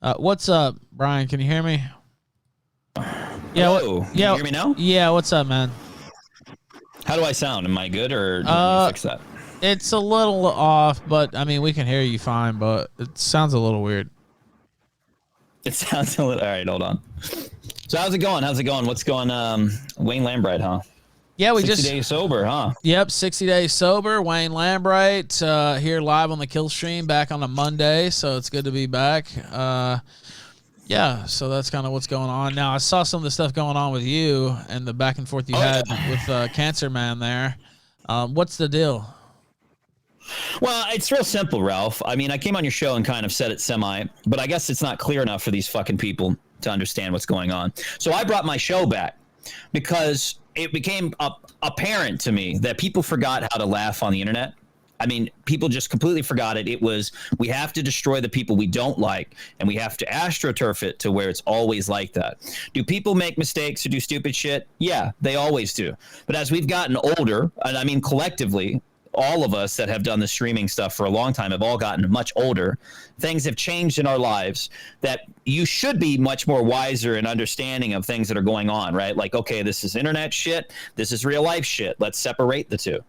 What's up, Brian? Can you hear me? Yeah. Hello. Can you hear me now? Yeah. What's up, man? How do I sound? Am I good, or do you want me to fix that? It's a little off, but I mean, we can hear you fine, but it sounds a little weird. It sounds a little. All right, hold on. So how's it going? What's going? Wayne LAMBRIGHT, huh? Yeah, we 60 days sober, huh? Yep, 60 days sober. Wayne LAMBRIGHT here live on the Killstream, back on a Monday, so it's good to be back. Yeah, so that's kind of what's going on. Now, I saw some of the stuff going on with you and the back and forth you had with Cancer Man there. What's the deal? Well, it's real simple, Ralph. I mean, I came on your show and kind of said it but I guess it's not clear enough for these fucking people to understand what's going on. So I brought my show back because it became apparent to me that people forgot how to laugh on the internet. I mean, people just completely forgot it. It was, we have to destroy the people we don't like, and we have to astroturf it to where it's always like that. Do people make mistakes or do stupid shit? Yeah, they always do. But as we've gotten older, and I mean collectively, all of us that have done the streaming stuff for a long time have all gotten much older. Things have changed in our lives that you should be much more wiser and understanding of things that are going on, right? Like, okay, this is internet shit. This is real life shit. Let's separate the two.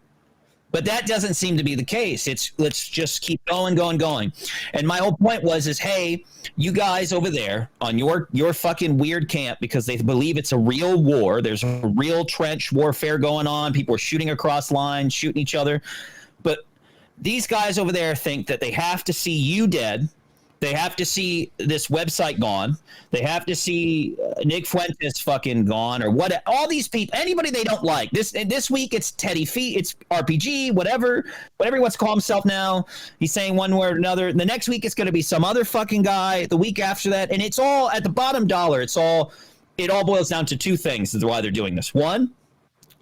But that doesn't seem to be the case. It's let's just keep going. And my whole point is, hey, you guys over there on your fucking weird camp, because they believe it's a real war. There's a real trench warfare going on. People are shooting across lines, shooting each other. But these guys over there think that they have to see you dead. They have to see this website gone. They have to see Nick Fuentes fucking gone, or what? All these people, anybody they don't like. This week it's Teddy Feet, it's RPG, whatever he wants to call himself now. He's saying one word or another. The next week it's going to be some other fucking guy. The week after that, and it's all at the bottom dollar. It all boils down to two things. Is why they're doing this. One,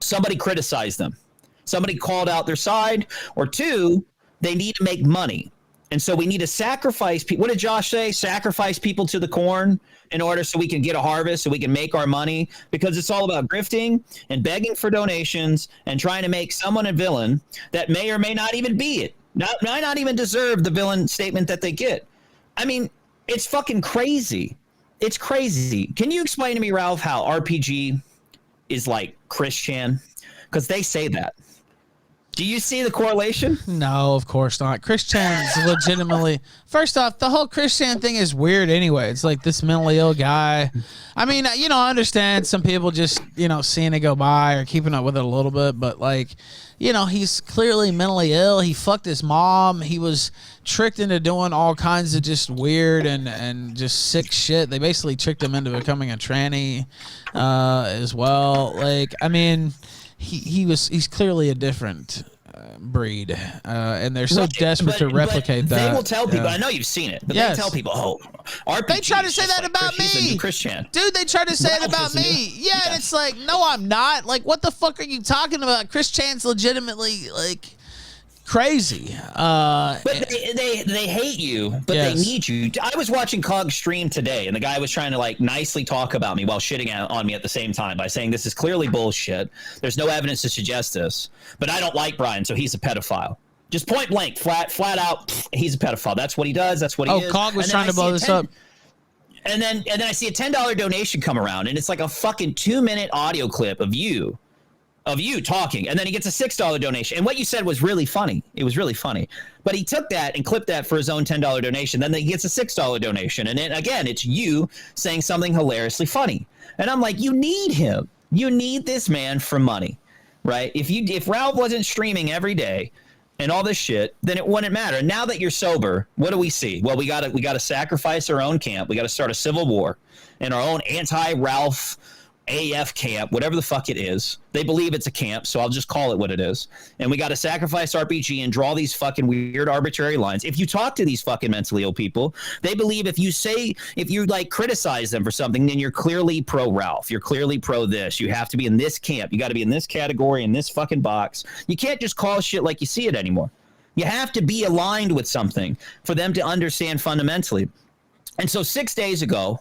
somebody criticized them. Somebody called out their side, or two, they need to make money. And so we need to sacrifice people. What did Josh say? Sacrifice people to the corn in order so we can get a harvest, so we can make our money, because it's all about grifting and begging for donations and trying to make someone a villain that may or may not even be it. Might not even deserve the villain statement that they get. I mean, it's fucking crazy. It's crazy. Can you explain to me, Ralph, how RPG is like Christian? Because they say that. Do you see the correlation? No, of course not. Christian's legitimately. First off, the whole Christian thing is weird anyway. It's like this mentally ill guy. I mean, I understand some people just, seeing it go by or keeping up with it a little bit, but he's clearly mentally ill. He fucked his mom. He was tricked into doing all kinds of just weird and just sick shit. They basically tricked him into becoming a tranny as well. He's clearly a different breed, and they're so desperate to replicate that. They will tell people. I know you've seen it, but they tell people, RPG. They try to say that about me, Christian. Dude, they try to say it about me. Yeah, and it's like, no, I'm not. Like, what the fuck are you talking about? Christian's legitimately crazy. But they hate you, but they need you. I was watching Cog stream today, and the guy was trying to nicely talk about me while shitting on me at the same time by saying this is clearly bullshit. There's no evidence to suggest this, but I don't like Brian, so he's a pedophile. Just point blank, flat out, he's a pedophile. That's what he does. That's what he is. Cog was trying to blow this up. And then I see a $10 donation come around, and it's like a fucking 2-minute audio clip of you talking, and then he gets a $6 donation. And what you said was really funny. It was really funny. But he took that and clipped that for his own $10 donation. Then he gets a $6 donation. And then again, it's you saying something hilariously funny. And I'm like, you need him. You need this man for money, right? If Ralph wasn't streaming every day and all this shit, then it wouldn't matter. Now that you're sober, what do we see? Well, we gotta sacrifice our own camp. We gotta start a civil war in our own anti-Ralph AF camp, whatever the fuck it is. They believe it's a camp, so I'll just call it what it is. And we got to sacrifice RPG and draw these fucking weird arbitrary lines. If you talk to these fucking mentally ill people, they believe if you criticize them for something, then you're clearly pro Ralph. You're clearly pro this. You have to be in this camp. You got to be in this category, in this fucking box. You can't just call shit like you see it anymore. You have to be aligned with something for them to understand fundamentally. And so 6 days ago,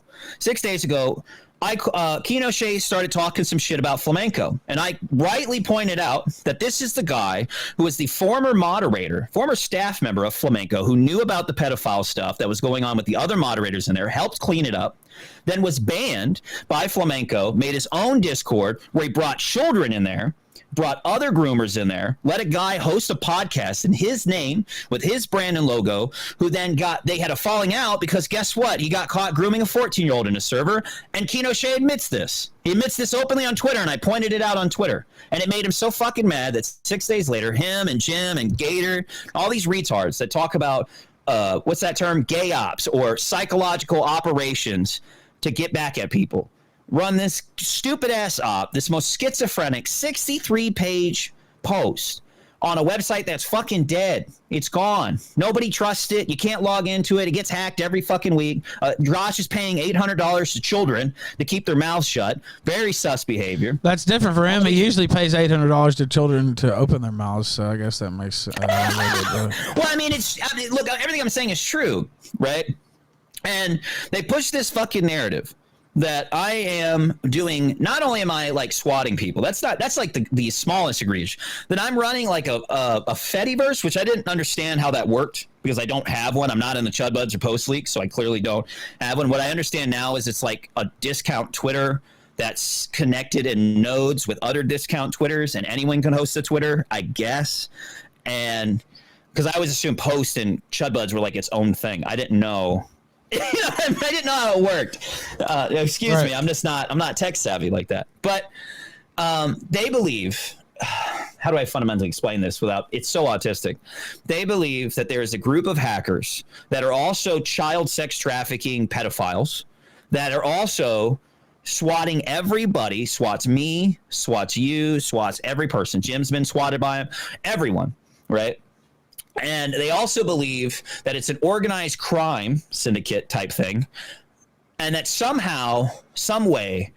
Keno Shea started talking some shit about flamenco, and I rightly pointed out that this is the guy who was the former moderator, former staff member of flamenco, who knew about the pedophile stuff that was going on with the other moderators in there, helped clean it up, then was banned by flamenco, made his own Discord where he brought children in there, brought other groomers in there, let a guy host a podcast in his name with his brand and logo, who then they had a falling out because guess what? He got caught grooming a 14-year-old in a server, and Keno Shea admits this. He admits this openly on Twitter, and I pointed it out on Twitter. And it made him so fucking mad that 6 days later, him and Jim and Gator, all these retards that talk about, what's that term? Gay ops or psychological operations to get back at people, run this stupid ass op, this most schizophrenic 63-page post on a website that's fucking dead. It's gone. Nobody trusts it. You can't log into it. It gets hacked every fucking week. Josh is paying $800 to children to keep their mouths shut. Very sus behavior. That's different for him. He usually pays $800 to children to open their mouths, so I guess that makes well, I mean, look, everything I'm saying is true, right? And they push this fucking narrative that I am doing. Not only am I like swatting people, that's like the smallest egregious, that I'm running like a Fediverse, which I didn't understand how that worked because I don't have one. I'm not in the Chud Buds or Post Leaks, so I clearly don't have one. What I understand now is it's like a discount Twitter that's connected in nodes with other discount Twitters, and anyone can host a Twitter, I guess. And because I always assumed Post and Chud Buds were like its own thing, I didn't know. I didn't know how it worked. Excuse me. I'm not tech savvy like that. But they believe, how do I fundamentally explain this without, it's so autistic. They believe that there is a group of hackers that are also child sex trafficking pedophiles that are also swatting everybody, swats me, swats you, swats every person. Jim's been swatted by him, everyone, right? And they also believe that it's an organized crime syndicate type thing, and that somehow, some way,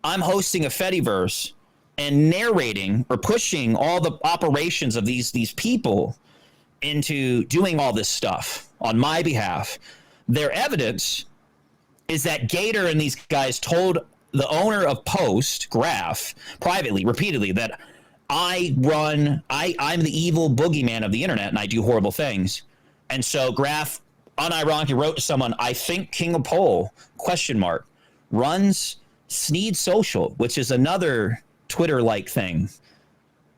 I'm hosting a Fediverse and narrating or pushing all the operations of these people into doing all this stuff on my behalf. Their evidence is that Gator and these guys told the owner of Post, Graph, privately, repeatedly, that I'm the evil boogeyman of the internet and I do horrible things. And so Graph unironically wrote to someone, I think KingofPol, ? Runs Sneed Social, which is another Twitter-like thing.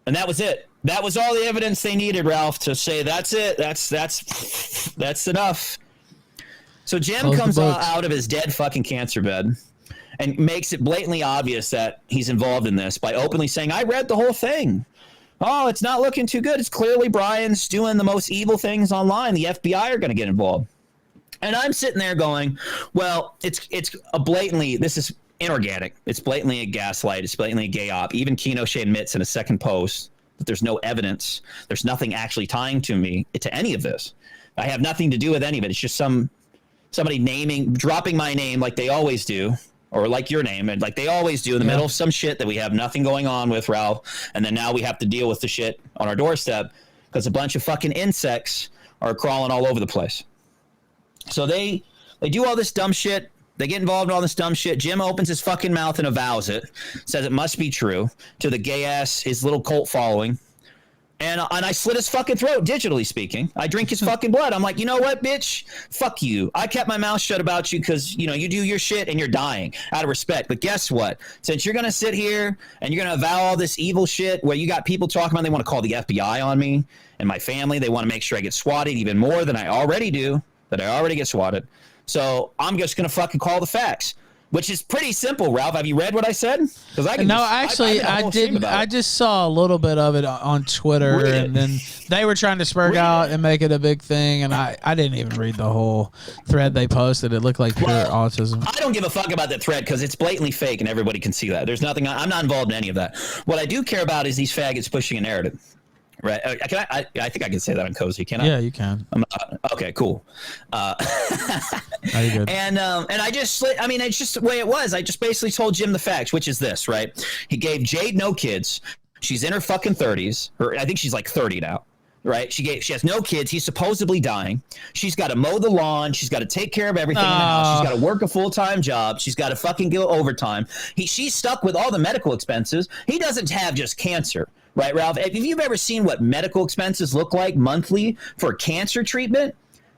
And that was it. That was all the evidence they needed, Ralph, to say that's it. That's enough. So Jim comes out of his dead fucking cancer bed and makes it blatantly obvious that he's involved in this by openly saying, I read the whole thing. Oh, it's not looking too good. It's clearly Brian's doing the most evil things online. The FBI are going to get involved. And I'm sitting there going, well, it's a blatantly, this is inorganic. It's blatantly a gaslight. It's blatantly a gay op. Even Keno Shea admits in a second post that there's no evidence. There's nothing actually tying to me, to any of this. I have nothing to do with any of it. It's just somebody dropping my name like they always do. Or like your name, and like they always do in the middle of some shit that we have nothing going on with, Ralph. And then now we have to deal with the shit on our doorstep because a bunch of fucking insects are crawling all over the place. So they do all this dumb shit. They get involved in all this dumb shit. Jim opens his fucking mouth and avows it, says it must be true to the gay ass, his little cult following. And I slit his fucking throat, digitally speaking. I drink his fucking blood. I'm like, you know what, bitch? Fuck you. I kept my mouth shut about you because, you do your shit and you're dying out of respect. But guess what? Since you're going to sit here and you're going to avow all this evil shit where you got people talking about they want to call the FBI on me and my family. They want to make sure I get swatted even more than I already do, that I already get swatted. So I'm just going to fucking call the facts. Which is pretty simple, Ralph. Have you read what I said? Because I didn't. I just saw a little bit of it on Twitter, and then they were trying to spurg out and make it a big thing, and I didn't even read the whole thread they posted. It looked like pure autism. I don't give a fuck about that thread because it's blatantly fake, and everybody can see that. There's nothing. I'm not involved in any of that. What I do care about is these faggots pushing a narrative. Right. I think I can say that on Cozy, can I? Yeah, you can. Okay, cool. Good. And I just, it's just the way it was. I just basically told Jim the facts, which is this, right? He gave Jade no kids. She's in her fucking 30s. I think she's like 30 now. right? She has no kids. He's supposedly dying. She's got to mow the lawn. She's got to take care of everything in the house. She's got to work a full-time job. She's got to fucking go overtime. She's stuck with all the medical expenses. He doesn't have just cancer, right, Ralph? If you've ever seen what medical expenses look like monthly for cancer treatment,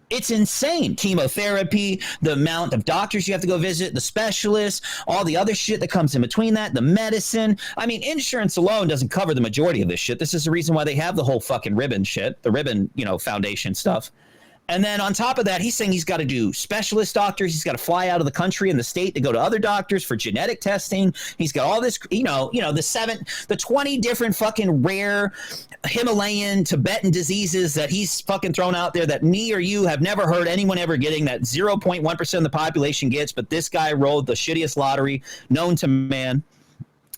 it's insane. Chemotherapy, the amount of doctors you have to go visit, the specialists, all the other shit that comes in between that, the medicine. I mean, insurance alone doesn't cover the majority of this shit. This is the reason why they have the whole fucking ribbon shit, the ribbon, foundation stuff. And then on top of that, he's saying he's got to do specialist doctors. He's got to fly out of the country and the state to go to other doctors for genetic testing. He's got all this, the 20 different fucking rare Himalayan, Tibetan diseases that he's fucking thrown out there that me or you have never heard anyone ever getting, that 0.1% of the population gets. But this guy rolled the shittiest lottery known to man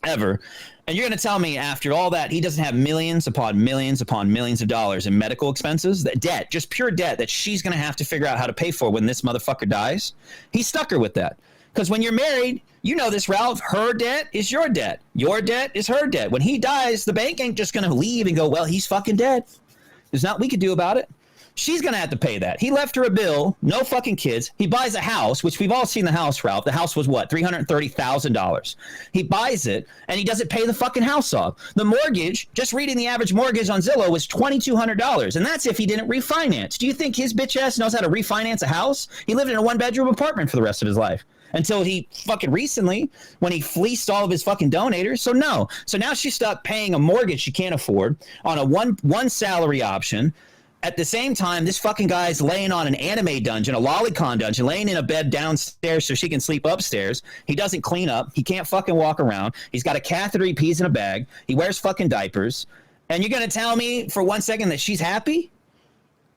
ever. And you're going to tell me after all that, he doesn't have millions upon millions upon millions of dollars in medical expenses, that debt, just pure debt that she's going to have to figure out how to pay for when this motherfucker dies. He stuck her with that. Because when you're married, you know this, Ralph, her debt is your debt. Your debt is her debt. When he dies, the bank ain't just going to leave and go, well, he's fucking dead. There's nothing we could do about it. She's going to have to pay that. He left her a bill, no fucking kids. He buys a house, which we've all seen the house, Ralph. The house was what? $330,000. He buys it, and he doesn't pay the fucking house off. The mortgage, just reading the average mortgage on Zillow, was $2,200, and that's if he didn't refinance. Do you think his bitch ass knows how to refinance a house? He lived in a one-bedroom apartment for the rest of his life. Until he fucking recently, when he fleeced all of his fucking donators. So no. So now she's stuck paying a mortgage she can't afford on a one salary option. At the same time, this fucking guy's laying on an anime dungeon, a lolicon dungeon, laying in a bed downstairs so she can sleep upstairs. He doesn't clean up. He can't fucking walk around. He's got a catheter he pees in a bag. He wears fucking diapers. And you're going to tell me for 1 second that she's happy?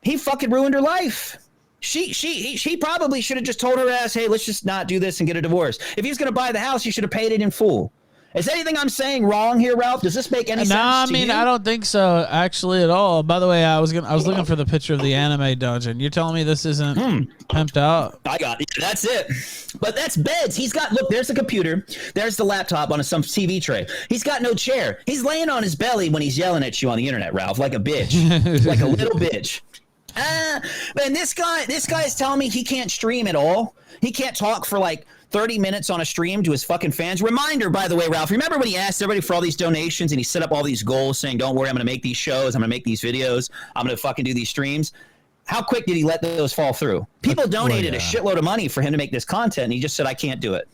He fucking ruined her life. She probably should have just told her ass, hey, let's just not do this and get a divorce. If he was going to buy the house, he should have paid it in full. Is anything I'm saying wrong here, Ralph? Does this make any sense? No, I mean, I don't think so, actually, at all. By the way, I was looking for the picture of the anime dungeon. You're telling me this isn't pimped out? I got it. That's it. But that's beds. He's got, look, there's the computer. There's the laptop on some TV tray. He's got no chair. He's laying on his belly when he's yelling at you on the internet, Ralph, like a bitch. Like a little bitch. Man, this guy's telling me he can't stream at all. He can't talk for like 30 minutes on a stream to his fucking fans. Reminder, by the way, Ralph, remember when he asked everybody for all these donations and he set up all these goals saying, don't worry, I'm going to make these shows, I'm going to make these videos, I'm going to fucking do these streams. How quick did he let those fall through? People donated a shitload of money for him to make this content, and he just said, I can't do it.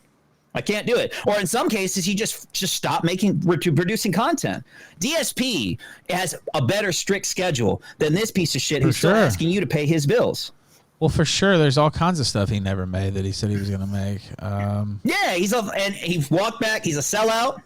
I can't do it. Or in some cases, he just stopped producing content. DSP has a better strict schedule than this piece of shit who's still asking you to pay his bills. Well, for sure, there's all kinds of stuff he never made that he said he was going to make. Yeah, and he walked back. He's a sellout.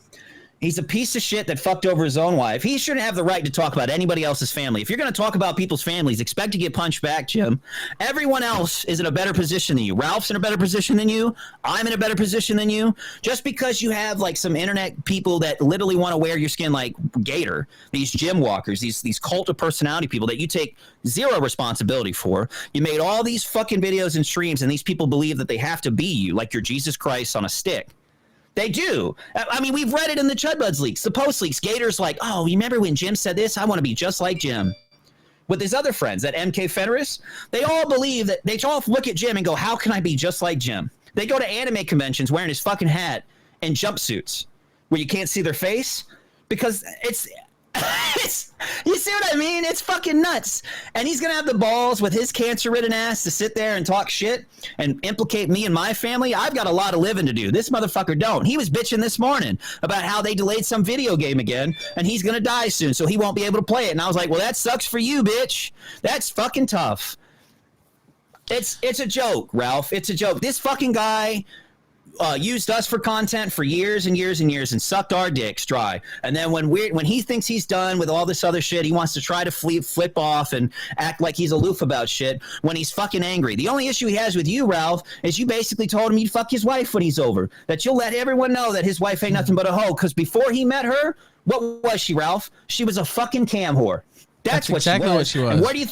He's a piece of shit that fucked over his own wife. He shouldn't have the right to talk about anybody else's family. If you're going to talk about people's families, expect to get punched back, Jim. Everyone else is in a better position than you. Ralph's in a better position than you. I'm in a better position than you. Just because you have like some internet people that literally want to wear your skin like Gator, these gym walkers, these cult of personality people that you take zero responsibility for. You made all these fucking videos and streams, and these people believe that they have to be you, like you're Jesus Christ on a stick. They do. I mean, we've read it in the Chudbuds leaks, the post leaks. Gator's like, oh, remember when Jim said this? I want to be just like Jim. With his other friends, that MK Fenris, they all believe that they all look at Jim and go, how can I be just like Jim? They go to anime conventions wearing his fucking hat and jumpsuits where you can't see their face because it's you see what I mean? It's fucking nuts. And he's going to have the balls with his cancer-ridden ass to sit there and talk shit and implicate me and my family. I've got a lot of living to do. This motherfucker don't. He was bitching this morning about how they delayed some video game again, and he's going to die soon, so he won't be able to play it. And I was like, well, that sucks for you, bitch. That's fucking tough. It's a joke, Ralph. It's a joke. This fucking guy used us for content for years and years and years and sucked our dicks dry. And then when he thinks he's done with all this other shit, he wants to try to flip off and act like he's aloof about shit when he's fucking angry. The only issue he has with you, Ralph, is you basically told him you'd fuck his wife when he's over. That you'll let everyone know that his wife ain't nothing but a hoe. Because before he met her, what was she, Ralph? She was a fucking cam whore. That's what exactly she was. what she was. And where do you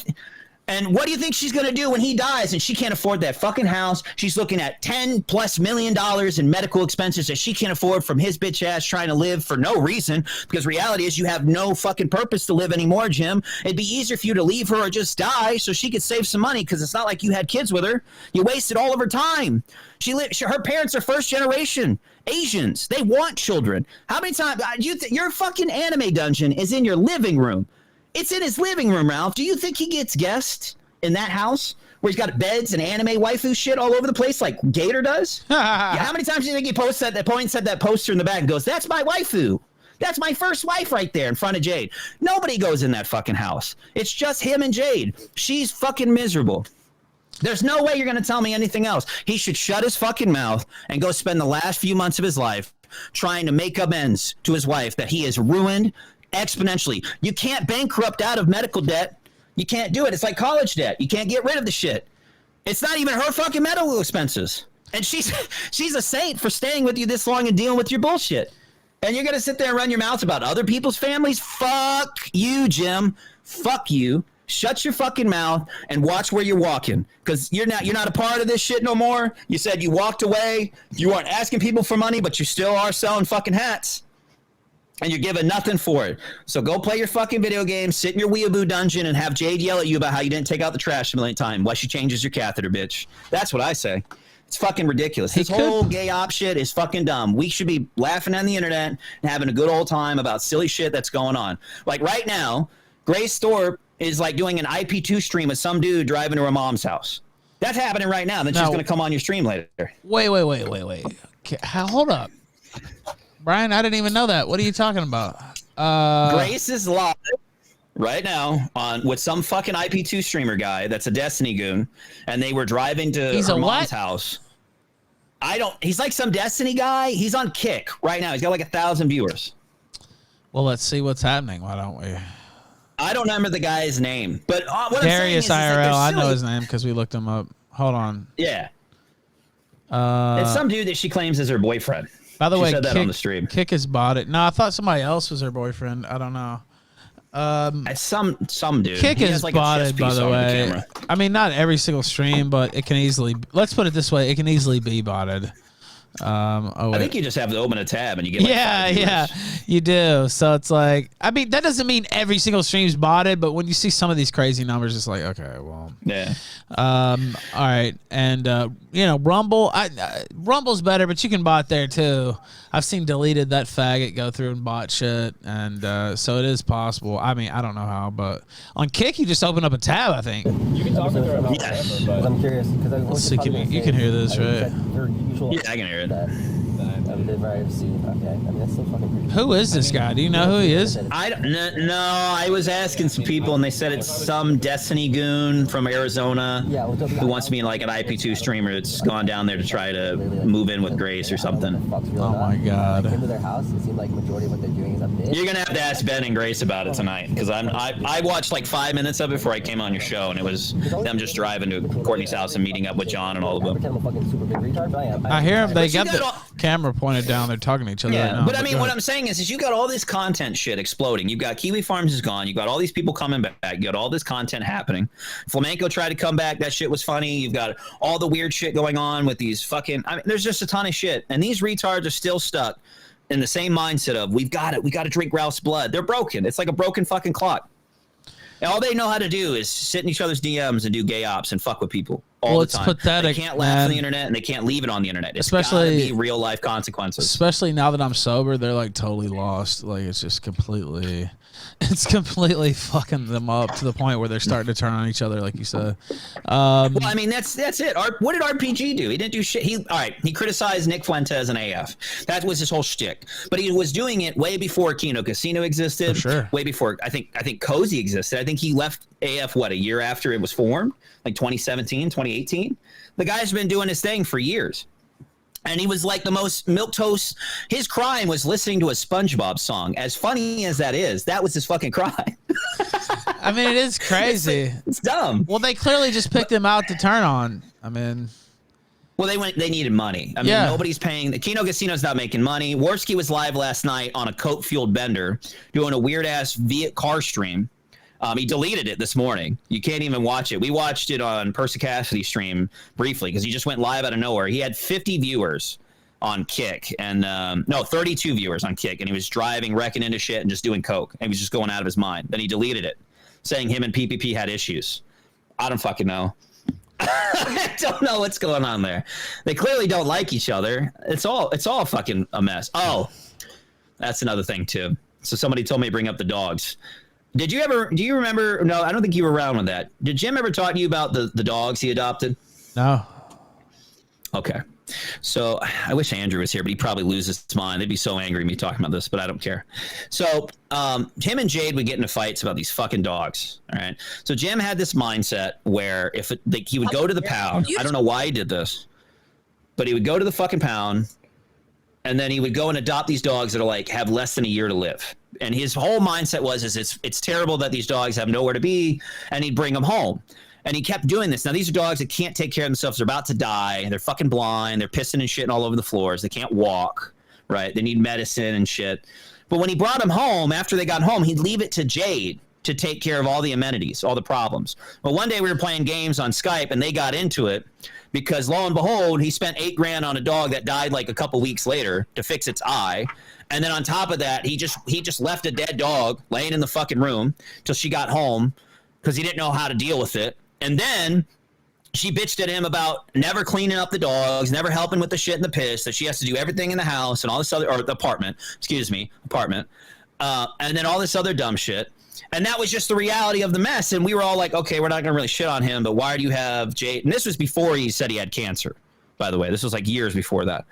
And what do you think she's going to do when he dies and she can't afford that fucking house? She's looking at $10+ million in medical expenses that she can't afford from his bitch ass trying to live for no reason, because reality is you have no fucking purpose to live anymore, Jim. It'd be easier for you to leave her or just die so she could save some money, because it's not like you had kids with her. You wasted all of her time. Her parents are first generation Asians. They want children. How many times your fucking anime dungeon is in your living room? It's in his living room, Ralph. Do you think he gets guests in that house where he's got beds and anime waifu shit all over the place like Gator does? Yeah, how many times do you think he posts that poster in the back and goes, "That's my waifu. That's my first wife right there in front of Jade"? Nobody goes in that fucking house. It's just him and Jade. She's fucking miserable. There's no way you're going to tell me anything else. He should shut his fucking mouth and go spend the last few months of his life trying to make amends to his wife that he has ruined exponentially. You can't bankrupt out of medical debt. You can't do it. It's like college debt. You can't get rid of the shit. It's not even her fucking medical expenses. And she's a saint for staying with you this long and dealing with your bullshit. And you're going to sit there and run your mouth about other people's families? Fuck you, Jim. Fuck you. Shut your fucking mouth and watch where you're walking, because you're not a part of this shit no more. You said you walked away. You weren't asking people for money, but you still are selling fucking hats. And you're giving nothing for it. So go play your fucking video game, sit in your weeaboo dungeon, and have Jade yell at you about how you didn't take out the trash a million times while she changes your catheter, bitch. That's what I say. It's fucking ridiculous. This whole gay op shit is fucking dumb. We should be laughing on the internet and having a good old time about silly shit that's going on. Like right now, Grace Thorp is like doing an IP2 stream with some dude driving to her mom's house. That's happening right now. Then she's going to come on your stream later. Wait. Okay, hold up. Brian, I didn't even know that. What are you talking about? Grace is live right now with some fucking IP2 streamer guy that's a Destiny goon, and they were driving to her mom's house. He's like some Destiny guy. He's on Kick right now. He's got like 1,000 viewers. Well, let's see what's happening. Why don't we? I don't remember the guy's name, but what Darius I'm saying is IRL. like I know his name because we looked him up. Hold on. Yeah. It's some dude that she claims is her boyfriend. By the way, said that on the stream. Kick has bought it. No, I thought somebody else was her boyfriend. I don't know. It's some dude. Kick has bought it, by the way. I mean, not every single stream, but it can easily. Let's put it this way: it can easily be botted. I think you just have to open a tab and you get like yeah, you do. So it's like, I mean, that doesn't mean every single stream's botted, but when you see some of these crazy numbers, it's like, okay, well, yeah. All right, and Rumble, Rumble's better, but you can bot there too. I've seen deleted that faggot go through and bot shit, and so it is possible. I mean, I don't know how, but on Kick, you just open up a tab. I think you can talk with her about whatever, but I'm curious because let's see. You can hear this, right? Yeah, I can hear it. Who is this guy? Do you know who he is? No, I was asking some people, and they said it's some Destiny goon from Arizona who wants to be like an IP2 streamer that's gone down there to try to move in with Grace or something. Oh my God. You're gonna have to ask Ben and Grace about it tonight, because I watched like 5 minutes of it before I came on your show, and it was them just driving to Courtney's house and meeting up with John and all of them. I hear them. They got the camera pointed down. They're talking to each other. Yeah, right now. but I mean, what I'm saying is you got all this content shit exploding. You've got Kiwi Farms is gone. You got all these people coming back. You got all this content happening. Flamenco tried to come back. That shit was funny. You've got all the weird shit going on with these fucking. I mean, there's just a ton of shit, and these retards are still stuck in the same mindset of we got to drink Ralph's blood. They're broken. It's like a broken fucking clock. And all they know how to do is sit in each other's DMs and do gay ops and fuck with people all the time. They can't laugh on the internet, and they can't leave it on the internet. It's gotta be real life consequences. Especially now that I'm sober, they're like totally lost. Like it's just completely fucking them up to the point where they're starting to turn on each other, like you said. Well, I mean, that's it. What did RPG do? He didn't do shit. He criticized Nick Fuentes and AF. That was his whole shtick. But he was doing it way before Kino Casino existed. For sure. Way before I think Cozy existed. I think he left AF a year after it was formed, like 2017, 2018. The guy's been doing his thing for years. And he was like the most milquetoast. His crime was listening to a SpongeBob song. As funny as that is, that was his fucking crime. I mean, it is crazy. It's dumb. Well, they clearly just picked him out to turn on. I mean, well, they needed money. I mean, nobody's paying. The Kino Casino's not making money. Worski was live last night on a coke-fueled bender doing a weird-ass Viet car stream. He deleted it this morning. You can't even watch it. We watched it on Percy Cassidy's stream briefly because he just went live out of nowhere. He had 50 viewers on Kick and 32 viewers on Kick, and he was driving, wrecking into shit, and just doing coke. And he was just going out of his mind. Then he deleted it, saying him and PPP had issues. I don't fucking know. I don't know what's going on there. They clearly don't like each other. It's all fucking a mess. Oh, that's another thing too. So somebody told me to bring up the dogs. Do you remember? No, I don't think you were around with that. Did Jim ever talk to you about the dogs he adopted? No. Okay. So I wish Andrew was here, but he'd probably lose his mind. They'd be so angry at me talking about this, but I don't care. So him and Jade would get into fights about these fucking dogs. All right. So Jim had this mindset where he would go to the pound. I don't know why he did this, but he would go to the fucking pound, and then he would go and adopt these dogs that are like have less than a year to live. And his whole mindset was it's terrible that these dogs have nowhere to be, and he'd bring them home. And he kept doing this. Now, these are dogs that can't take care of themselves. They're about to die. They're fucking blind. They're pissing and shitting all over the floors. They can't walk, right? They need medicine and shit. But when he brought them home, after they got home, he'd leave it to Jade to take care of all the amenities, all the problems. Well, one day we were playing games on Skype, and they got into it because, lo and behold, he spent $8,000 on a dog that died like a couple weeks later to fix its eye. And then on top of that, he just left a dead dog laying in the fucking room till she got home because he didn't know how to deal with it. And then she bitched at him about never cleaning up the dogs, never helping with the shit and the piss, that she has to do everything in the house and all this other, or the apartment, and then all this other dumb shit. And that was just the reality of the mess. And we were all like, okay, we're not going to really shit on him, but why do you have Jade? And this was before he said he had cancer, by the way. This was like years before that.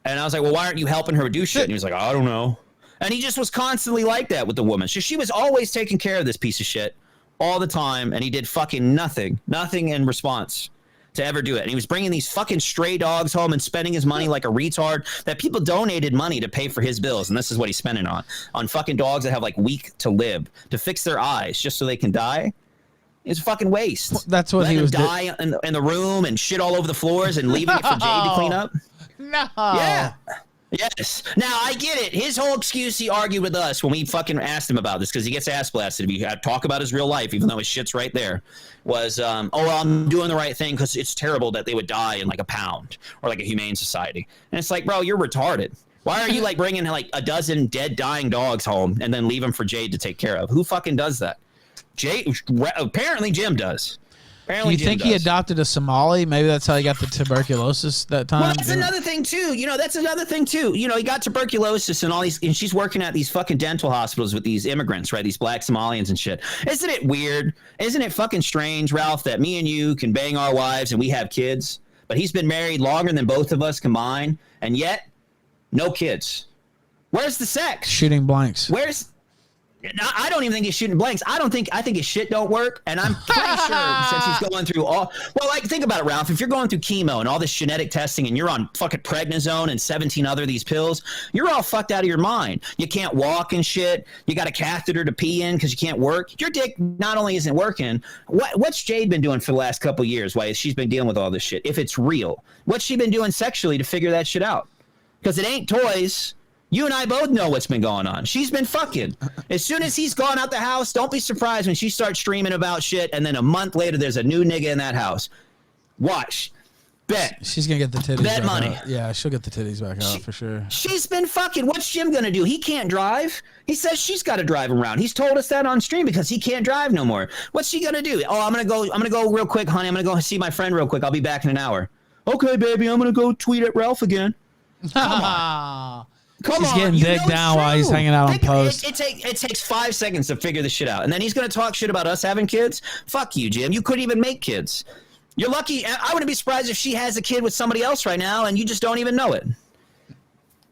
And I was like, well, why aren't you helping her do shit? And he was like, I don't know. And he just was constantly like that with the woman. So she was always taking care of this piece of shit all the time, and he did fucking nothing in response to ever do it. And he was bringing these fucking stray dogs home and spending his money like a retard that people donated money to pay for his bills, and this is what he's spending on fucking dogs that have like week to live to fix their eyes just so they can die. It's a fucking waste. That's what he was die in the room and shit all over the floors and leaving it for Jade to clean up. No. Yeah. Yes. Now, I get it. His whole excuse he argued with us when we fucking asked him about this, because he gets ass blasted if you talk about his real life, even though his shit's right there, was, I'm doing the right thing because it's terrible that they would die in like a pound or like a humane society. And it's like, bro, you're retarded. Why are you like bringing like a dozen dead, dying dogs home and then leave them for Jade to take care of? Who fucking does that? Apparently Jim does. Do you think he adopted a Somali? Maybe that's how he got the tuberculosis that time. Well, that's another thing too. He got tuberculosis and all these, and she's working at these fucking dental hospitals with these immigrants, right? These black Somalians and shit. Isn't it weird? Isn't it fucking strange, Ralph, that me and you can bang our wives and we have kids, but he's been married longer than both of us combined, and yet no kids. Where's the sex? Shooting blanks. I don't even think he's shooting blanks. I think his shit don't work. And I'm pretty sure since he's going through think about it, Ralph. If you're going through chemo and all this genetic testing and you're on fucking prednisone and 17 other these pills, you're all fucked out of your mind. You can't walk and shit. You got a catheter to pee in because you can't work. Your dick not only isn't working, what's Jade been doing for the last couple of years? Why she's been dealing with all this shit? If it's real, what's she been doing sexually to figure that shit out? Because it ain't toys. You and I both know what's been going on. She's been fucking. As soon as he's gone out the house, don't be surprised when she starts streaming about shit, and then a month later, there's a new nigga in that house. Watch. Bet. She's going to get the titties Bet back money. out. Yeah, she'll get the titties back out for sure. She's been fucking. What's Jim going to do? He can't drive. He says she's got to drive him around. He's told us that on stream because he can't drive no more. What's she going to do? Oh, I'm going to go real quick, honey. I'm going to go see my friend real quick. I'll be back in an hour. Okay, baby. I'm going to go tweet at Ralph again. Come on. She's getting digged down while he's hanging out on post. It takes 5 seconds to figure this shit out. And then he's going to talk shit about us having kids? Fuck you, Jim. You couldn't even make kids. You're lucky. I wouldn't be surprised if she has a kid with somebody else right now and you just don't even know it.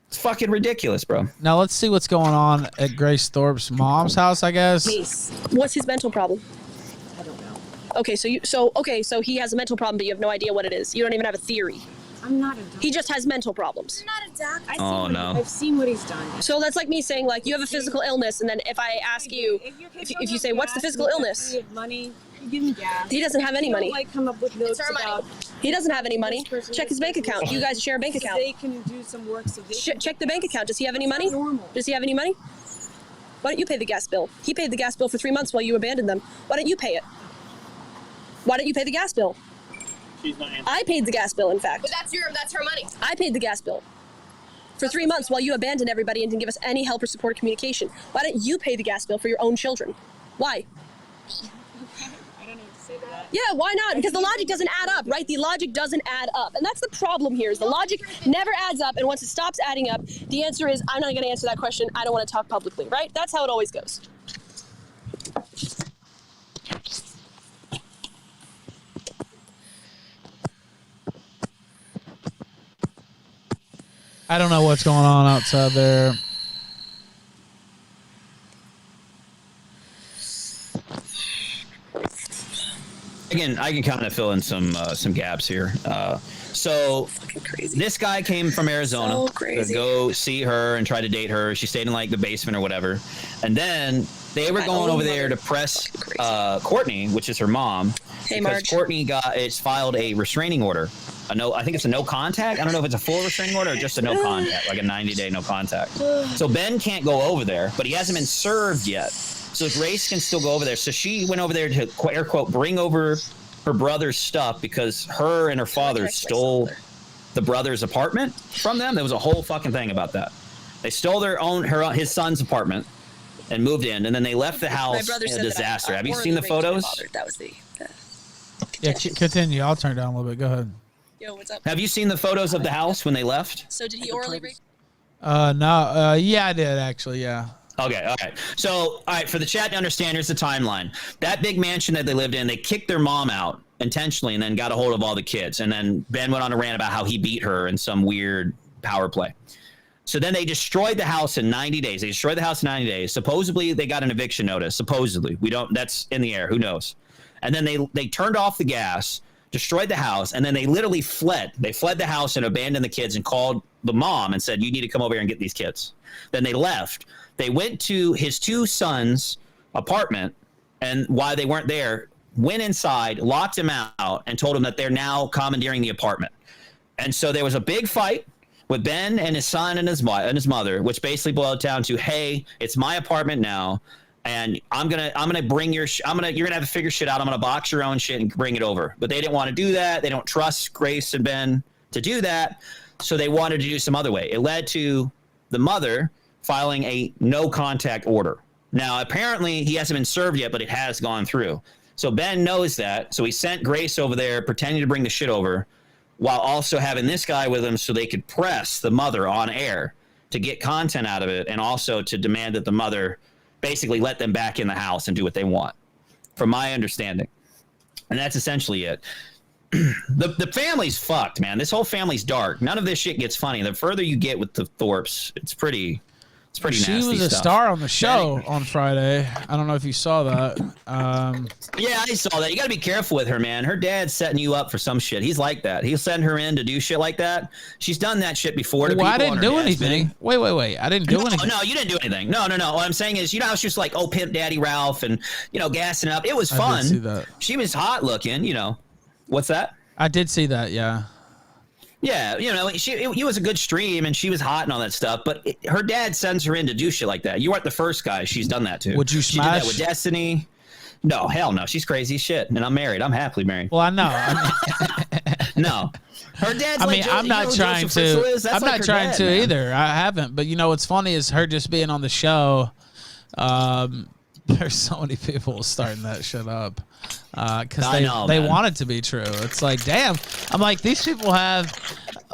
It's fucking ridiculous, bro. Now let's see what's going on at Grace Thorp's mom's house, I guess. What's his mental problem? I don't know. Okay, so he has a mental problem, but you have no idea what it is. You don't even have a theory. I'm not a doctor. He just has mental problems. I'm not a doctor. I've seen what he's done. So that's like me saying, like, you have a physical illness, and then if I ask you, if you say, what's the physical illness? You have money, you give him gas. He doesn't have any money. Like come up with notes about he doesn't have any money. Check his bank account. You guys share a bank account. They can do some work so they check the bank account. Does he have any money? Normal. Does he have any money? Why don't you pay the gas bill? He paid the gas bill for 3 months while you abandoned them. Why don't you pay it? Why don't you pay the gas bill? She's not answering. I paid the gas bill, in fact. But that's her money. I paid the gas bill for 3 months while you abandoned everybody and didn't give us any help or support or communication. Why don't you pay the gas bill for your own children? Why? I don't know what to say to that. Yeah, why not? Because the logic doesn't add up, right? The logic doesn't add up. And that's the problem here is the logic never adds up. And once it stops adding up, the answer is, I'm not going to answer that question. I don't want to talk publicly, right? That's how it always goes. I don't know what's going on outside there. Again, I can kind of fill in some gaps here. So this guy came from Arizona to go see her and try to date her. She stayed in like the basement or whatever, and then they were going over there to press Courtney, which is her mom, Hey, because Marge. Courtney it's filed a restraining order. I think it's a no contact. I don't know if it's a full restraining order or just a no contact, like a 90-day no contact. So Ben can't go over there, but he hasn't been served yet. So Grace can still go over there. So she went over there to, air quote, bring over her brother's stuff because her and her father stole the brother's apartment from them. There was a whole fucking thing about that. They stole his son's apartment and moved in, and then they left the house in a disaster. Have you seen the photos? That was the... Yeah, continue. I'll turn it down a little bit. Go ahead. Yo, what's up? Have you seen the photos of the house when they left? So did he orally rape? No. Yeah, I did actually. Yeah. Okay, all right. So, all right, for the chat to understand, here's the timeline. That big mansion that they lived in, they kicked their mom out intentionally and then got a hold of all the kids. And then Ben went on a rant about how he beat her in some weird power play. So then they destroyed the house in 90 days. They destroyed the house in 90 days. Supposedly, they got an eviction notice. Supposedly. That's in the air. Who knows? And then they turned off the gas, destroyed the house, and then they literally fled. They fled the house and abandoned the kids and called the mom and said, you need to come over here and get these kids. Then they left. They went to his two sons' apartment, and while they weren't there, went inside, locked him out, and told him that they're now commandeering the apartment. And so there was a big fight with Ben and his son and his mother, which basically boiled down to, hey, it's my apartment now, and you're gonna have to figure shit out. I'm gonna box your own shit and bring it over. But they didn't want to do that. They don't trust Grace and Ben to do that, so they wanted to do some other way. It led to the mother filing a no contact order. Now, apparently he hasn't been served yet, but it has gone through. So Ben knows that. So he sent Grace over there pretending to bring the shit over while also having this guy with him so they could press the mother on air to get content out of it and also to demand that the mother basically let them back in the house and do what they want, from my understanding. And that's essentially it. The family's fucked, man. This whole family's dark. None of this shit gets funny. The further you get with the Thorps, it's pretty nasty. She was a star on the show on Friday. I don't know if you saw that. Yeah, I saw that. You got to be careful with her, man. Her dad's setting you up for some shit. He's like that. He'll send her in to do shit like that. She's done that shit before. Well, I didn't do anything. Wait. I didn't do anything. No, you didn't do anything. No. What I'm saying is, how she was like, oh, Pimp Daddy Ralph and, gassing up. It was fun. I did see that. She was hot looking, What's that? I did see that, yeah. Yeah, it was a good stream and she was hot and all that stuff, but her dad sends her in to do shit like that. You weren't the first guy she's done that to. Would you smash? She did that with Destiny. No, hell no. She's crazy as shit, and I'm married. I'm happily married. Well, I know. No. Her dad's I'm not trying to. I'm not trying to either. I haven't. But what's funny is her just being on the show. There's so many people starting that shit up because they want it to be true. It's like, damn. I'm like, these people have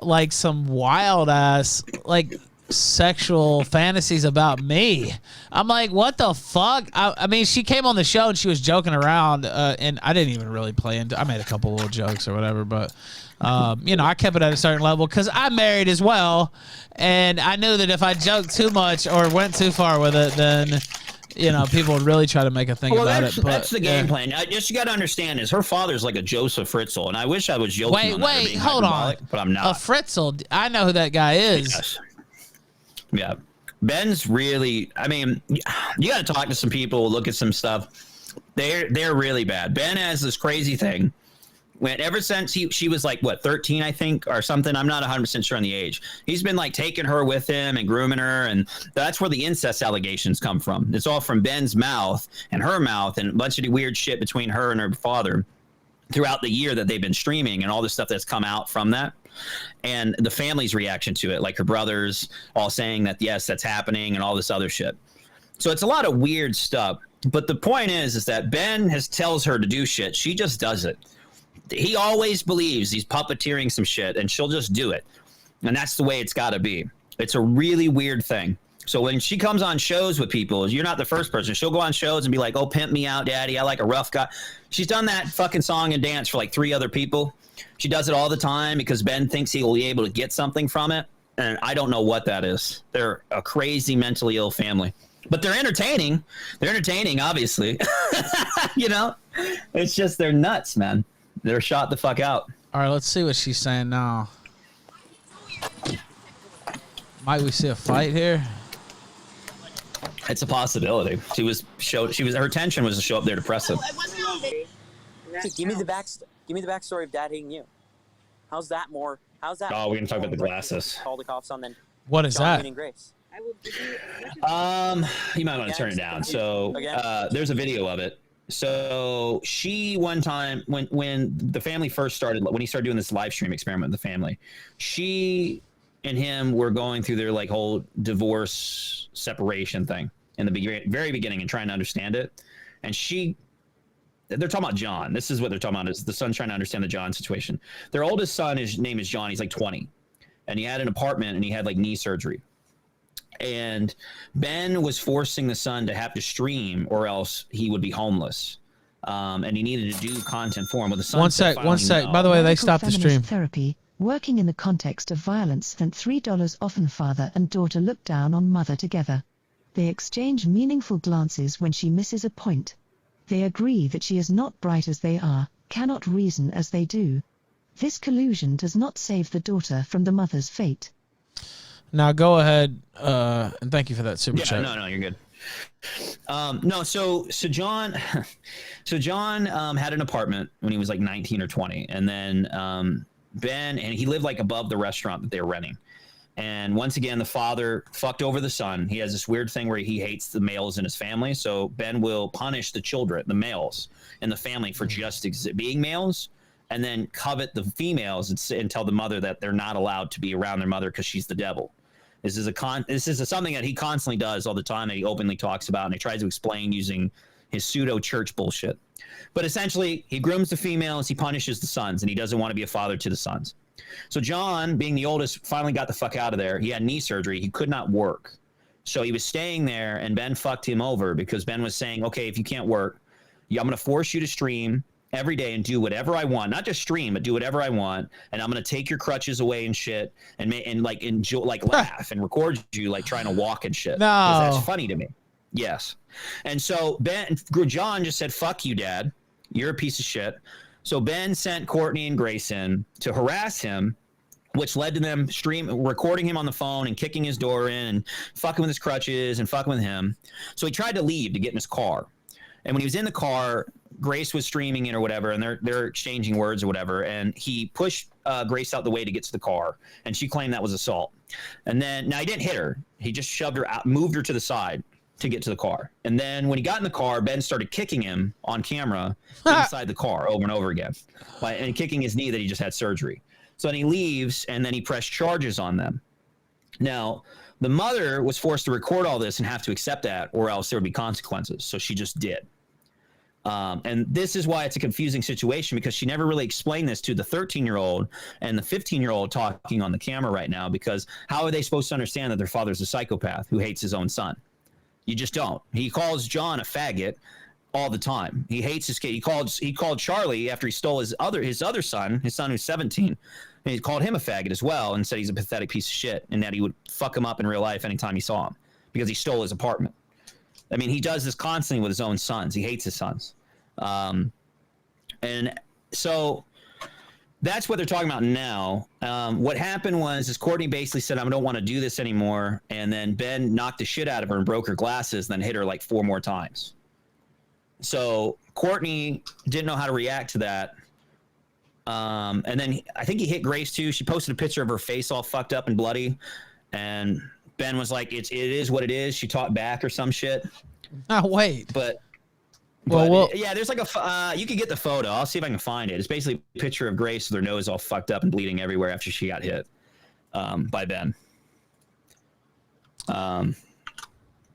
like some wild ass like sexual fantasies about me. I'm like, what the fuck? I mean, she came on the show and she was joking around, and I didn't even really play into. I made a couple little jokes or whatever, but I kept it at a certain level because I'm married as well, and I knew that if I joked too much or went too far with it, then people would really try to make a thing about it. But that's the game plan. You got to understand is her father's like a Joseph Fritzl, and I wish I was joking. Wait, hold on. But I'm not. A Fritzl, I know who that guy is. Yes. Yeah. Ben's really, I mean, you got to talk to some people, look at some stuff. They're really bad. Ben has this crazy thing Ever since she was like, what, 13, I think, or something. I'm not 100% sure on the age. He's been like taking her with him and grooming her. And that's where the incest allegations come from. It's all from Ben's mouth and her mouth and a bunch of weird shit between her and her father throughout the year that they've been streaming and all the stuff that's come out from that. And the family's reaction to it, like her brothers all saying that, yes, that's happening and all this other shit. So it's a lot of weird stuff. But the point is that Ben tells her to do shit. She just does it. He always believes he's puppeteering some shit, and she'll just do it. And that's the way it's got to be. It's a really weird thing. So when she comes on shows with people, you're not the first person. She'll go on shows and be like, oh, pimp me out, daddy. I like a rough guy. She's done that fucking song and dance for like 3 other people. She does it all the time because Ben thinks he will be able to get something from it. And I don't know what that is. They're a crazy mentally ill family. But they're entertaining. They're entertaining, obviously. You know? It's just they're nuts, man. They're shot the fuck out. All right, let's see what she's saying now. Might we see a fight here? It's a possibility. Her intention was to show up there to press him. Give me the backstory of Dad hating you. How's that? Oh, we're gonna talk about the glasses. Call the cops on then. What is that? Grace. You might want to turn it down. So there's a video of it. So she one time when the family first started, when he started doing this live stream experiment with the family, she and him were going through their like whole divorce separation thing in the very beginning and trying to understand it. And they're talking about John. This is what they're talking about, is the son's trying to understand the John situation. Their oldest son, his name is John. He's like 20, and he had an apartment and he had like knee surgery. And Ben was forcing the son to have to stream or else he would be homeless. And he needed to do content for him. Well, the son one sec. By the way, they stopped the stream. Therapy, working in the context of violence, spent $3. Often father and daughter look down on mother together. They exchange meaningful glances when she misses a point. They agree that she is not bright as they are, cannot reason as they do. This collusion does not save the daughter from the mother's fate. Now go ahead, and thank you for that super chat. No, you're good. So John had an apartment when he was like 19 or 20, and then Ben, and he lived like above the restaurant that they were renting. And once again, the father fucked over the son. He has this weird thing where he hates the males in his family, so Ben will punish the children, the males in the family, for just being males, and then covet the females and tell the mother that they're not allowed to be around their mother because she's the devil. This is something that he constantly does all the time, that he openly talks about, and he tries to explain using his pseudo church bullshit. But essentially, he grooms the females, he punishes the sons, and he doesn't want to be a father to the sons. So John, being the oldest, finally got the fuck out of there. He had knee surgery. He could not work. So he was staying there, and Ben fucked him over because Ben was saying, okay, if you can't work, I'm going to force you to stream every day and do whatever I want. Not just stream, but do whatever I want. And I'm going to take your crutches away and shit and like enjoy, like laugh and record you like trying to walk and shit. No. 'Cause that's funny to me. Yes. And so John just said, fuck you, Dad. You're a piece of shit. So Ben sent Courtney and Grace in to harass him, which led to them recording him on the phone and kicking his door in and fucking with his crutches and fucking with him. So he tried to leave to get in his car. And when he was in the car, Grace was streaming it or whatever, and they're exchanging words or whatever. And he pushed Grace out the way to get to the car, and she claimed that was assault. And then, now he didn't hit her. He just shoved her out, moved her to the side to get to the car. And then when he got in the car, Ben started kicking him on camera inside the car over and over again, and kicking his knee that he just had surgery. So then he leaves, and then he pressed charges on them. Now, the mother was forced to record all this and have to accept that, or else there would be consequences. So she just did. And this is why it's a confusing situation, because she never really explained this to the 13-year-old and the 15-year-old talking on the camera right now, because how are they supposed to understand that their father's a psychopath who hates his own son? You just don't. He calls John a faggot all the time. He hates his kid. He called Charlie after he stole his other son, his son who's 17, and he called him a faggot as well and said he's a pathetic piece of shit and that he would fuck him up in real life anytime he saw him because he stole his apartment. I mean, he does this constantly with his own sons. He hates his sons. And so that's what they're talking about now. What happened is Courtney basically said, I don't want to do this anymore. And then Ben knocked the shit out of her and broke her glasses, then hit her like 4 more times. So Courtney didn't know how to react to that. And then I think he hit Grace too. She posted a picture of her face all fucked up and bloody, and Ben was like, it is what it is. She talked back or some shit. Oh, wait. But well, yeah, there's like a you can get the photo. I'll see if I can find it. It's basically a picture of Grace with her nose all fucked up and bleeding everywhere after she got hit by Ben.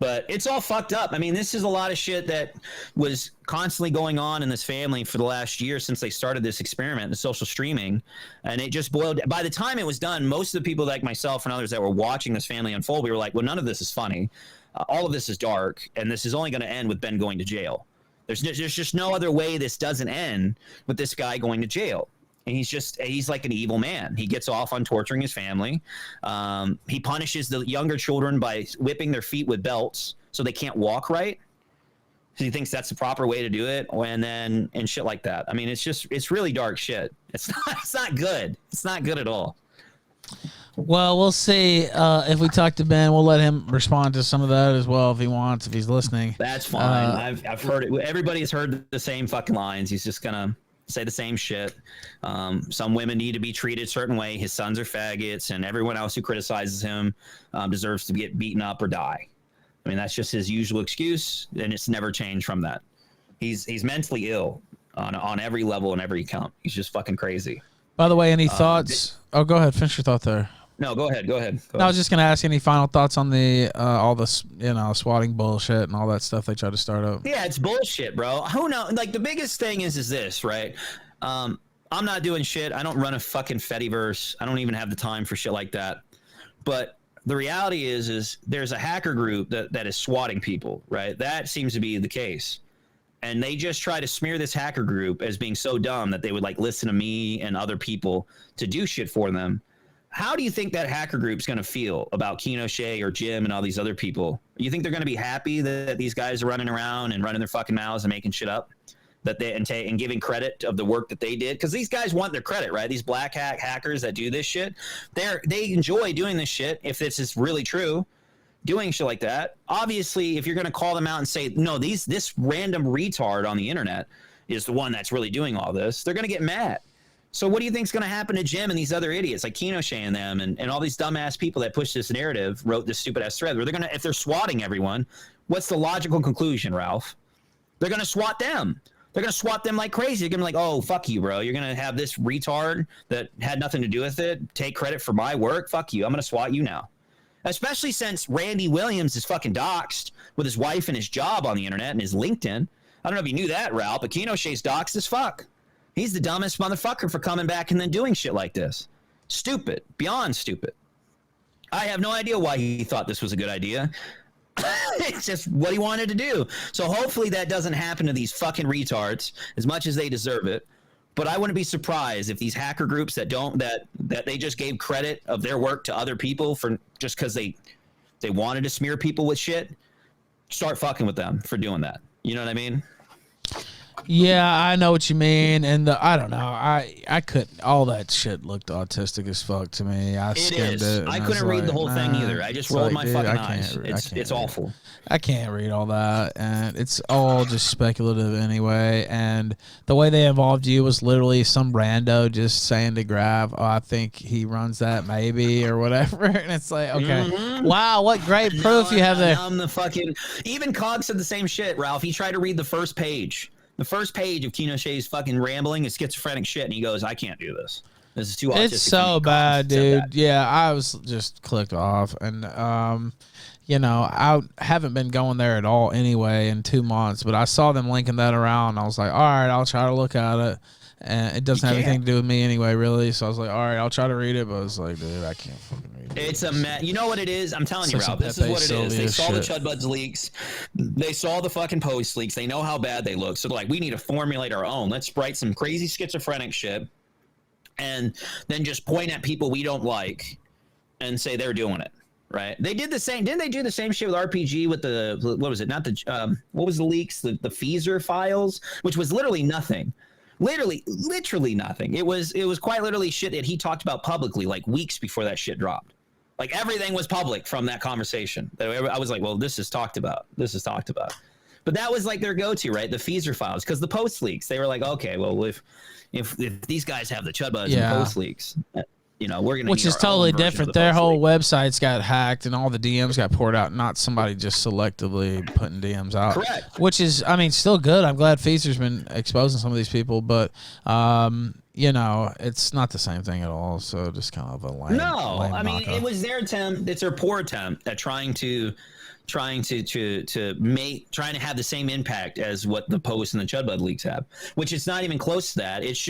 But it's all fucked up. I mean, this is a lot of shit that was constantly going on in this family for the last year since they started this experiment, the social streaming. And it just boiled. By the time it was done, most of the people like myself and others that were watching this family unfold, we were like, well, none of this is funny. All of this is dark. And this is only going to end with Ben going to jail. There's just no other way this doesn't end with this guy going to jail. And he's like an evil man. He gets off on torturing his family. He punishes the younger children by whipping their feet with belts so they can't walk right. So he thinks that's the proper way to do it. And shit like that. I mean, it's really dark shit. It's not good. It's not good at all. Well, we'll see. If we talk to Ben, we'll let him respond to some of that as well if he wants, if he's listening. That's fine. I've heard it. Everybody has heard the same fucking lines. He's just gonna say the same shit. Some women need to be treated a certain way. His sons are faggots, and everyone else who criticizes him deserves to get beaten up or die. I mean, that's just his usual excuse, and it's never changed from that. He's mentally ill on every level and every count. He's just fucking crazy. By the way, any thoughts? Go ahead. Finish your thought there. No, go ahead. I was just gonna ask any final thoughts on the all this swatting bullshit and all that stuff they try to start up. Yeah, it's bullshit, bro. Who knows? Like the biggest thing is this, right? I'm not doing shit. I don't run a fucking Fediverse. I don't even have the time for shit like that. But the reality is there's a hacker group that is swatting people, right? That seems to be the case. And they just try to smear this hacker group as being so dumb that they would like listen to me and other people to do shit for them. How do you think that hacker group's going to feel about Kinoshé or Jim and all these other people? You think they're going to be happy that these guys are running around and running their fucking mouths and making shit up, and giving credit of the work that they did? Because these guys want their credit, right? These black hat hackers that do this shit, they enjoy doing this shit. If this is really true, doing shit like that. Obviously, if you're going to call them out and say, no, this random retard on the internet is the one that's really doing all this, they're going to get mad. So what do you think is going to happen to Jim and these other idiots like Kinoshé and them and all these dumbass people that push this narrative, wrote this stupid ass thread? Where they're if they're swatting everyone, what's the logical conclusion, Ralph? They're going to swat them. They're going to swat them like crazy. They're going to be like, oh, fuck you, bro. You're going to have this retard that had nothing to do with it take credit for my work. Fuck you. I'm going to swat you now. Especially since Randy Williams is fucking doxxed with his wife and his job on the internet and his LinkedIn. I don't know if you knew that, Ralph, but Kinoshé's doxxed as fuck. He's the dumbest motherfucker for coming back and then doing shit like this. Stupid. Beyond stupid. I have no idea why he thought this was a good idea. It's just what he wanted to do. So hopefully that doesn't happen to these fucking retards as much as they deserve it. But I wouldn't be surprised if these hacker groups that they just gave credit of their work to other people for just because they wanted to smear people with shit, start fucking with them for doing that. You know what I mean? Yeah, I know what you mean, and I don't know. I couldn't. All that shit looked autistic as fuck to me. I skimmed it. I couldn't read the whole thing either. I just rolled my fucking eyes. It's awful. I can't read all that, and it's all just speculative anyway. And the way they involved you was literally some rando just saying to Grav, "Oh, I think he runs that maybe or whatever." And it's like, okay, wow, what great proof you have there. I'm the fucking. Even Cog said the same shit, Ralph. He tried to read the first page. The first page of Kinoshé's fucking rambling is schizophrenic shit, and he goes, I can't do this. This is too autistic. It's so bad, dude. Yeah, I was just clicked off. And, I haven't been going there at all anyway in 2 months, but I saw them linking that around. And I was like, all right, I'll try to look at it. And it doesn't have anything to do with me anyway, really. So I was like, all right, I'll try to read it. But I was like, dude, I can't fucking read it. It's a mess. You know what it is? I'm telling you, Ralph, this is what it is. They saw the Chudbuds leaks. They saw the fucking post leaks. They know how bad they look. So they're like, we need to formulate our own. Let's write some crazy schizophrenic shit and then just point at people we don't like and say they're doing it. Right? They did the same. Didn't they do the same shit with RPG with the, what was it? Not the, what was the leaks? The Feezer files, which was literally nothing. Literally nothing. It was quite literally shit that he talked about publicly like weeks before that shit dropped. Like everything was public from that conversation. I was like, well, this is talked about. But But that was like their go-to, right? The Feezer files, because the post leaks. They were like, okay, well, if these guys have the chud buds and post leaks, you know, we're gonna. Which is totally different. Their whole websites got hacked and all the DMs got poured out. Not somebody just selectively putting DMs out. Correct. Which is, I mean, still good. I'm glad Feezer's been exposing some of these people, but you know, it's not the same thing at all. So just kind of a lame. No, lame I mean, knockoff. it was their attempt. It's their poor attempt at trying to have the same impact as what the Post and the Chudbud leaks have, which it's not even close to that. It's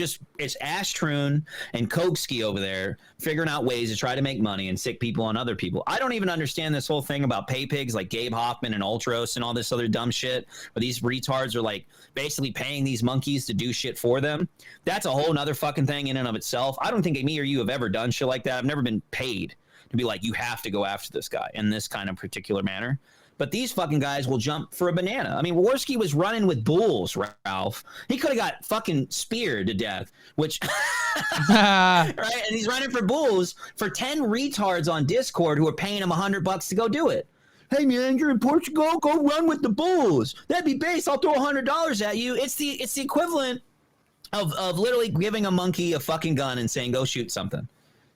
Ashtroon and Kogsky over there figuring out ways to try to make money and sick people on other people. I don't even understand this whole thing about pay pigs like Gabe Hoffman and Ultros and all this other dumb shit where these retards are like basically paying these monkeys to do shit for them. That's a whole nother fucking thing in and of itself. I don't think me or you have ever done shit like that. I've never been paid to be like, you have to go after this guy in this kind of particular manner. But these fucking guys will jump for a banana. I mean, Worski was running with bulls, Ralph. He could have got fucking speared to death, which, right? And he's running for bulls for 10 retards on Discord who are paying him $100 to go do it. Hey man, you're in Portugal, go run with the bulls. That'd be base. I'll throw $100 at you. It's the equivalent of literally giving a monkey a fucking gun and saying, go shoot something.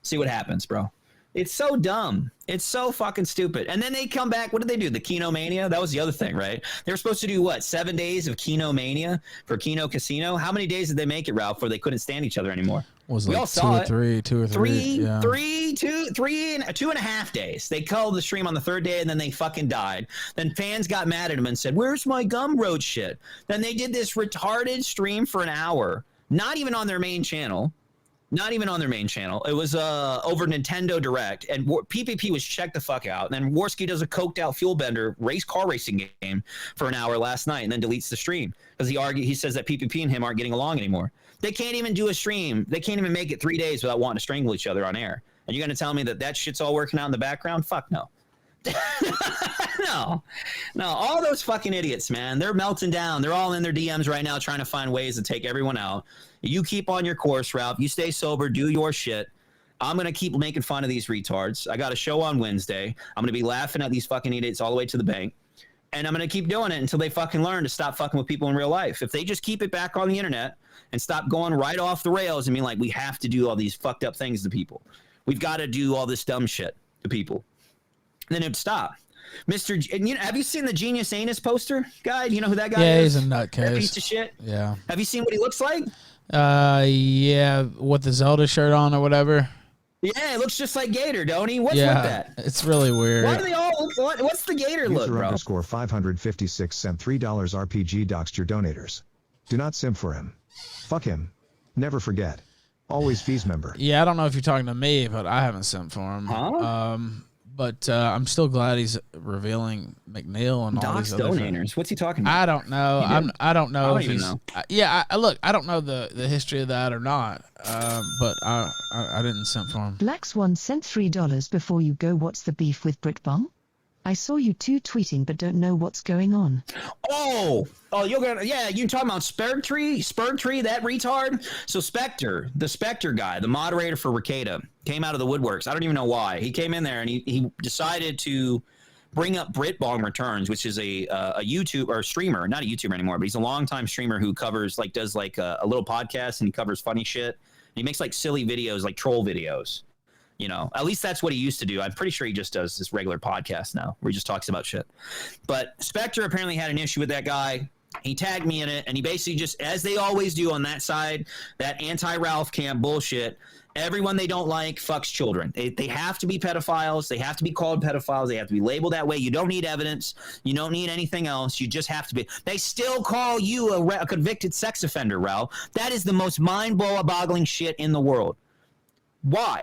See what happens, bro. It's so dumb. It's so fucking stupid. And then they come back. What did they do? The Keno Mania? That was the other thing, right? They were supposed to do what? 7 days of Keno Mania for Keno Casino. How many days did they make it, Ralph, where they couldn't stand each other anymore? Was we like all saw it. 2 or 3. Yeah. 2.5 days. They called the stream on the third day and then they fucking died. Then fans got mad at them and said, "Where's my Gumroad shit?" Then they did this retarded stream for an hour, not even on their main channel. Not even on their main channel. It was over Nintendo Direct, and PPP was checked the fuck out. And then Worski does a coked out fuel bender car racing game for an hour last night, and then deletes the stream because he says that PPP and him aren't getting along anymore. They can't even do a stream. They can't even make it 3 days without wanting to strangle each other on air. And you're gonna tell me that shit's all working out in the background? Fuck no. No, all those fucking idiots, man, they're melting down. They're all in their DMs right now trying to find ways to take everyone out. You keep on your course, Ralph. You stay sober, do your shit. I'm going to keep making fun of these retards. I got a show on Wednesday. I'm going to be laughing at these fucking idiots all the way to the bank. And I'm going to keep doing it until they fucking learn to stop fucking with people in real life. If they just keep it back on the internet and stop going right off the rails and being like, we have to do all these fucked up things to people. We've got to do all this dumb shit to people. Then it'd stop. Have you seen the Genius Anus poster guy? You know who that guy is? Yeah, he's a nutcase. That piece of shit. Yeah. Have you seen what he looks like? Yeah, with the Zelda shirt on or whatever. Yeah, it looks just like Gator, don't he? What's with that? It's really weird. Why do they all look? What's the Gator look, bro? User _556 sent $3 RPG doxed your donators. Do not simp for him. Fuck him. Never forget. Always fees member. Yeah, I don't know if you're talking to me, but I haven't simped for him. Huh? But I'm still glad he's revealing McNeil and all these other donators. What's he talking about? I don't know. I don't know if he's. Know. Look, I don't know the history of that or not. But I didn't simp for him. Black Swan sent $3 before you go. What's the beef with Britbong? I saw you two tweeting, but don't know what's going on. Oh, you're gonna, yeah, you talking about Spurgtree, that retard? So the Spectre guy, the moderator for Ricada, came out of the woodworks. I don't even know why. He came in there and he decided to bring up Britbong Returns, which is a YouTube or streamer, not a YouTuber anymore, but he's a longtime streamer who does a little podcast and he covers funny shit. And he makes like silly videos, like troll videos. You know, at least that's what he used to do. I'm pretty sure he just does this regular podcast now where he just talks about shit. But Spectre apparently had an issue with that guy. He tagged me in it, and he basically just, as they always do on that side, that anti-Ralph camp bullshit, everyone they don't like fucks children. They have to be pedophiles. They have to be called pedophiles. They have to be labeled that way. You don't need evidence. You don't need anything else. You just have to be. They still call you a convicted sex offender, Ralph. That is the most mind-boggling shit in the world. Why?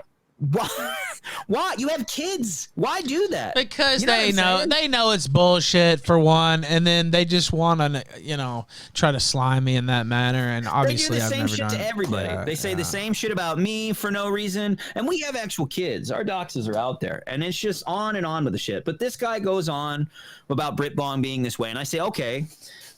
Why? You have kids. Why do that? Because they know it's bullshit for one, and then they just want to, try to slime me in that manner. And obviously, they do the same shit to everybody. Yeah, they say the same shit about me for no reason, and we have actual kids. Our doxes are out there, and it's just on and on with the shit. But this guy goes on about Britbong being this way, and I say, okay.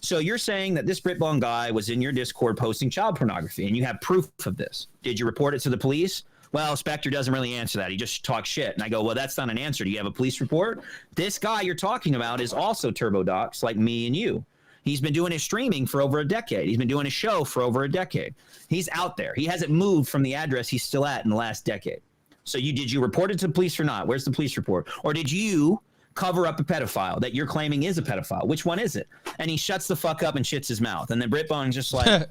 So you're saying that this Britbong guy was in your Discord posting child pornography, and you have proof of this. Did you report it to the police? Well, Spectre doesn't really answer that. He just talks shit. And I go, well, that's not an answer. Do you have a police report? This guy you're talking about is also TurboDox, like me and you. He's been doing his streaming for over a decade. He's been doing his show for over a decade. He's out there. He hasn't moved from the address he's still at in the last decade. So did you report it to the police or not? Where's the police report? Or did you cover up a pedophile that you're claiming is a pedophile? Which one is it? And he shuts the fuck up and shits his mouth. And then Britbone's just like,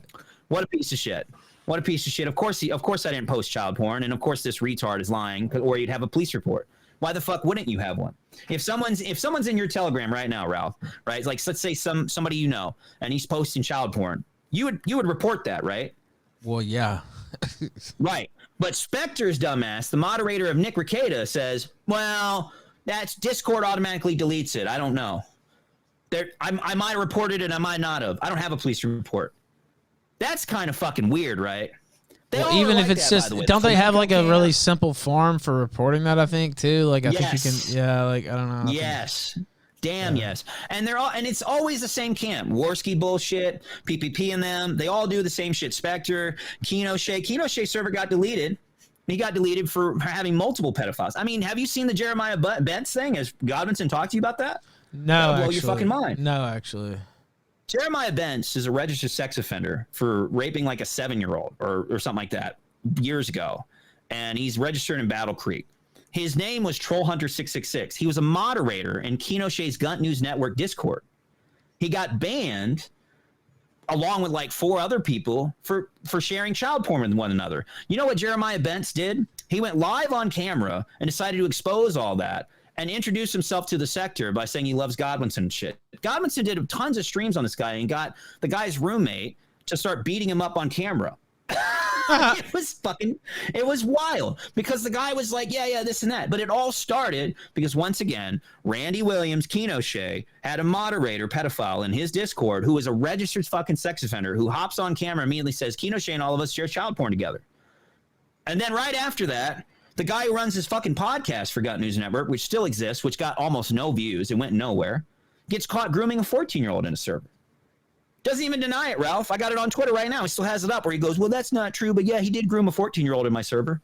what a piece of shit. What a piece of shit. Of course I didn't post child porn. And of course this retard is lying, or you'd have a police report. Why the fuck wouldn't you have one? If someone's in your Telegram right now, Ralph, right? Like, let's say somebody you know, and he's posting child porn, you would report that, right? Well, yeah. Right. But Spectre's dumbass, the moderator of Nick Rekieta, says, well, that's Discord automatically deletes it. I don't know. I might have reported it. I might not have. I don't have a police report. That's kind of fucking weird, right? Well, even if it's just, don't they have like a really simple form for reporting that? I think too. Like I think you can, yeah. Like I don't know. Yes. Damn yes. And it's always the same camp. Warski bullshit, PPP and them. They all do the same shit. Spectre, Kinoshay's server got deleted. He got deleted for having multiple pedophiles. I mean, have you seen the Jeremiah Bentz thing? Has Godwinson talked to you about that? No, that'll blow actually. your fucking mind. No, actually. Jeremiah Bentz is a registered sex offender for raping like a 7-year-old or something like that years ago. And he's registered in Battle Creek. His name was Trollhunter666. He was a moderator in Kinoshay's Gun News Network Discord. He got banned along with like 4 other people for sharing child porn with one another. You know what Jeremiah Bentz did? He went live on camera and decided to expose all that and introduce himself to the sector by saying he loves Godwinson and shit. Godwinson did tons of streams on this guy and got the guy's roommate to start beating him up on camera. It was wild because the guy was like, yeah, this and that. But it all started because once again, Randy Williams, Kinoshay, had a moderator pedophile in his Discord who was a registered fucking sex offender who hops on camera and immediately says, Kinoshay and all of us share child porn together. And then right after that, the guy who runs his fucking podcast for Gut News Network, which still exists, which got almost no views, it went nowhere, gets caught grooming a 14-year-old in a server. Doesn't even deny it, Ralph. I got it on Twitter right now. He still has it up where he goes, well, that's not true, but yeah, he did groom a 14-year-old in my server.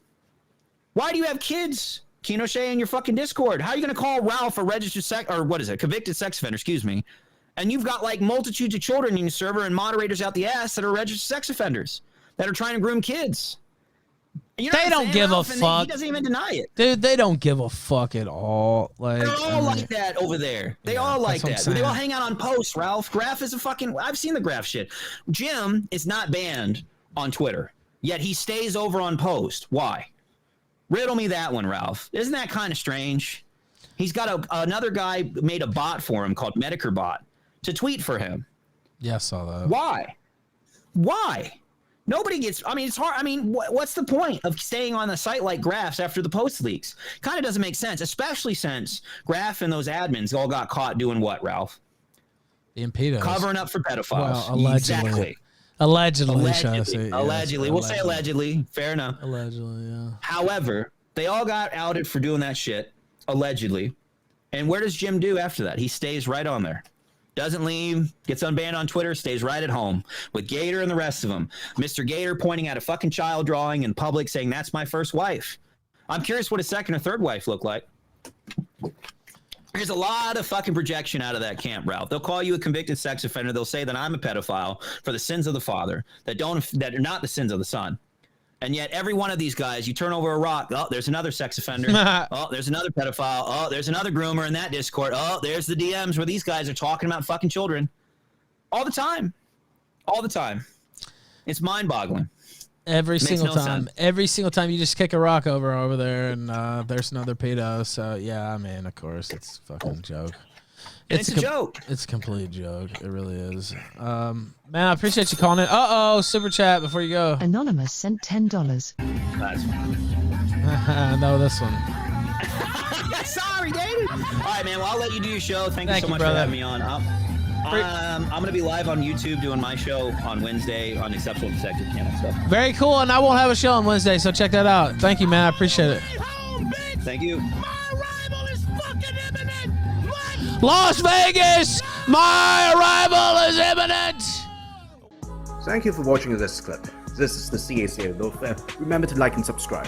Why do you have kids, Kinoshay, in your fucking Discord? How are you going to call Ralph a registered convicted sex offender, excuse me, and you've got like multitudes of children in your server and moderators out the ass that are registered sex offenders that are trying to groom kids? You know they don't give a fuck. He doesn't even deny it. Dude, they don't give a fuck at all. Like they're all like that over there. They all like that. They all hang out on posts, Ralph. Graf is a fucking... I've seen the Graf shit. Jim is not banned on Twitter, yet he stays over on post. Why? Riddle me that one, Ralph. Isn't that kind of strange? He's got another guy made a bot for him called Metokur bot to tweet for him. Yeah, I saw that. Why? Nobody gets... I mean, it's hard. I mean, what's the point of staying on the site like Graf's after the post leaks? Kind of doesn't make sense, especially since Graf and those admins all got caught doing what, Ralph? Being pedos. Covering up for pedophiles. Well, allegedly. Exactly. Allegedly. We'll say allegedly. Fair enough. Allegedly, yeah. However, they all got outed for doing that shit, allegedly. And what does Jim do after that? He stays right on there. Doesn't leave, gets unbanned on Twitter, stays right at home with Gator and the rest of them. Mr. Gator pointing at a fucking child drawing in public saying, that's my first wife. I'm curious what his second or third wife looked like. There's a lot of fucking projection out of that camp, Ralph. They'll call you a convicted sex offender. They'll say that I'm a pedophile for the sins of the father that are not the sins of the son. And yet every one of these guys, you turn over a rock, oh, there's another sex offender. Oh, there's another pedophile. Oh, there's another groomer in that Discord. Oh, there's the DMs where these guys are talking about fucking children. All the time. All the time. It's mind-boggling. Every single time. Every single time you just kick a rock over there and there's another pedo. So, yeah, I mean, of course, it's a fucking joke. It's a joke. It's a complete joke. It really is. Man, I appreciate you calling in. Uh-oh, super chat before you go. Anonymous sent $10. That's No, this one. Sorry, David. All right, man. Well, I'll let you do your show. Thank you so much for having me on. I'm going to be live on YouTube doing my show on Wednesday on the Exceptional Detective channel. So. Very cool, and I won't have a show on Wednesday, so check that out. Thank you, man. I appreciate it. Thank you. Las Vegas, my arrival is imminent. Thank you for watching this clip. This is the CACA. Remember to like and subscribe.